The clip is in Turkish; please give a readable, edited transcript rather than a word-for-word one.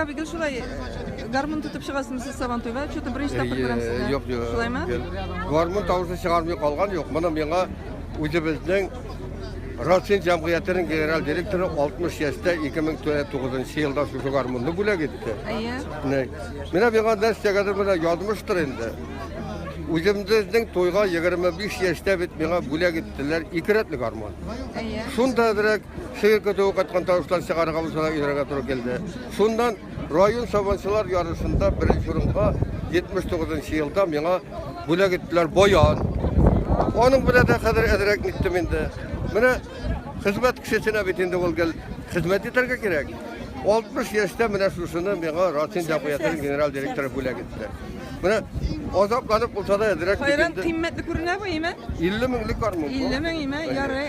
Gapigil şulay garmon tutup çıgasın siz Sabantoyga. Şoto birinci tapır görem sizden. Yok yok. Şulayma? Gormun tavırsı çıkarmay kalgan yok. Mana mena özümüzden Rasin Cemiyeti'nin genel direktörü 60 yaşta 2009 yılda şu garmunu bula gitti. Ayya. Ne? Mena bana ders kadar bana yazmıştır indi. Özümüzden toyga 25 yaşta bitmeye bula gittiler. İkiretli garmon. Ayya. Şunda direkt şehirde okutkan tavuşlar çıkargamızdan ilerine doğru geldi. Şundan rayon sabancılar yarışında birinci orunga 79 yılda bana bula gittiler boyan. Onun bile de kadar ederek gittim indi. Mene hizmet kişisine bitinde ol gel hizmet ederge gerek. 60 yaşta mene şusunu bana Rasin Cemiyeti'nin genel direktörü bula gitti. Mene azaplanıp bulsa da ederek Hayran bitinde. kıymetli kuruna bu yeme. 50 minlik var mı? 50 min yeme. Yarı.